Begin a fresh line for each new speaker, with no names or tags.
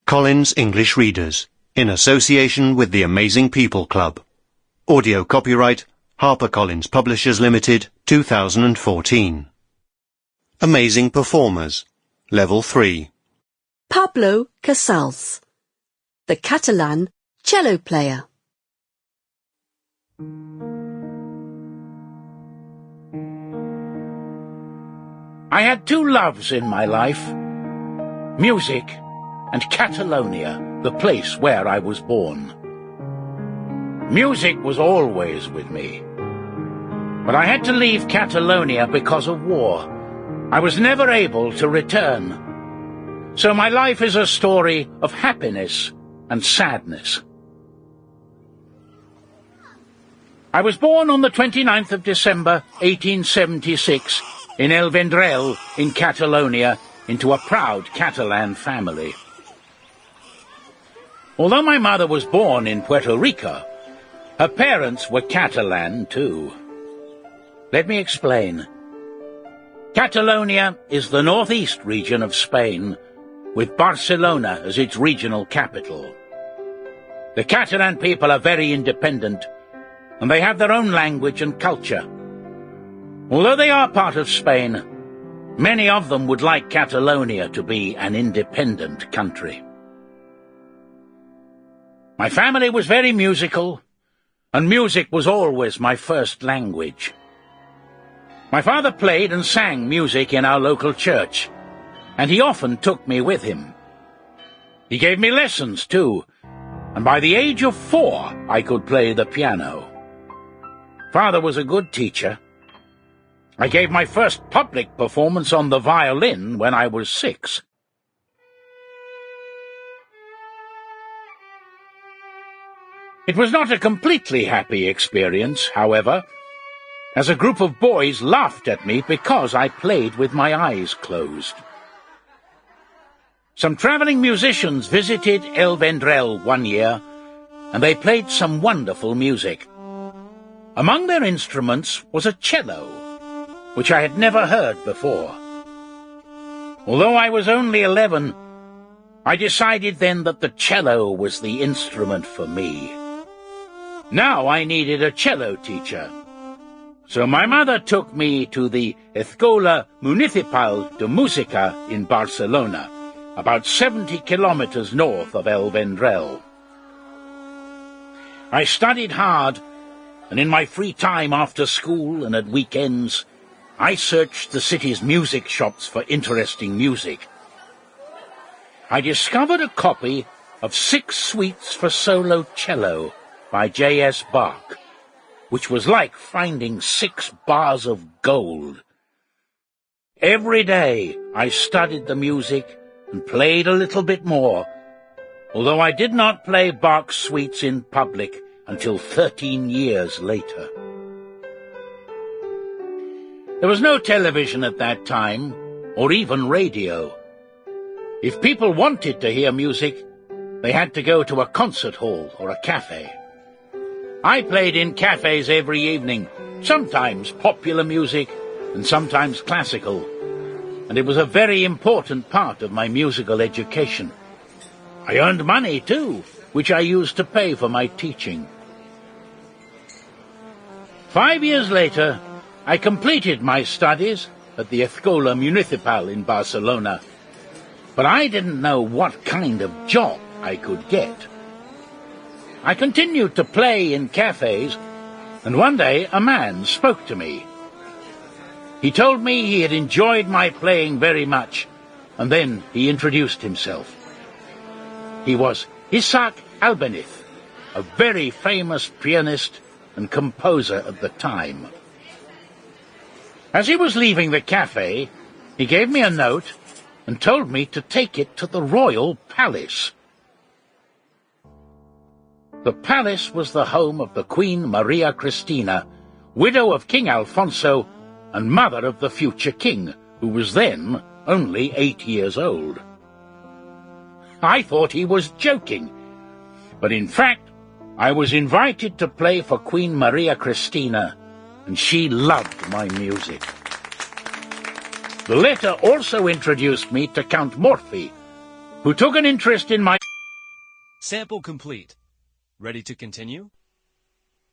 Collins English Readers, in association with the Amazing People Club. Audio copyright HarperCollins Publishers Limited, 2014. Amazing Performers, Level 3.
Pablo Casals, the Catalan cello player.
I had two loves in my life, music and Catalonia, the place where I was born. Music was always with me, but I had to leave Catalonia because of war. I was never able to return, so my life is a story of happiness and sadness. I was born on the 29th of December, 1876, in El Vendrell, in Catalonia, into a proud Catalan family. Although my mother was born in Puerto Rico, her parents were Catalan too. Let me explain. Catalonia is the northeast region of Spain, with Barcelona as its regional capital. The Catalan people are very independent, and they have their own language and culture. Although they are part of Spain, many of them would like Catalonia to be an independent country. My family was very musical, and music was always my first language. My father played and sang music in our local church, and he often took me with him. He gave me lessons too, and by the age of 4 I could play the piano. Father was a good teacher. I gave my first public performance on the violin when I was 6. It was not a completely happy experience, however, as a group of boys laughed at me because I played with my eyes closed. Some travelling musicians visited El Vendrell one year, and they played some wonderful music. Among their instruments was a cello, which I had never heard before. Although I was only 11, I decided then that the cello was the instrument for me. Now I needed a cello teacher, so my mother took me to the Escola Municipal de Música in Barcelona, about 70 kilometers north of El Vendrell. I studied hard, and in my free time after school and at weekends, I searched the city's music shops for interesting music. I discovered a copy of 6 Suites for Solo Cello by J.S. Bach, which was like finding 6 bars of gold. Every day I studied the music and played a little bit more, although I did not play Bach's suites in public until 13 years later. There was no television at that time, or even radio. If people wanted to hear music, they had to go to a concert hall or a cafe. I played in cafes every evening, sometimes popular music and sometimes classical, and it was a very important part of my musical education. I earned money too, which I used to pay for my teaching. 5 years later, I completed my studies at the Escola Municipal in Barcelona, but I didn't know what kind of job I could get. I continued to play in cafes, and one day a man spoke to me. He told me he had enjoyed my playing very much, and then he introduced himself. He was Isaac Albeniz, a very famous pianist and composer at the time. As he was leaving the cafe, he gave me a note and told me to take it to the royal palace. The palace was the home of the Queen Maria Cristina, widow of King Alfonso and mother of the future king, who was then only 8 years old. I thought he was joking, but in fact I was invited to play for Queen Maria Cristina, and she loved my music. The letter also introduced me to Count Morphy, who took an interest in my...
Sample complete. Ready to continue?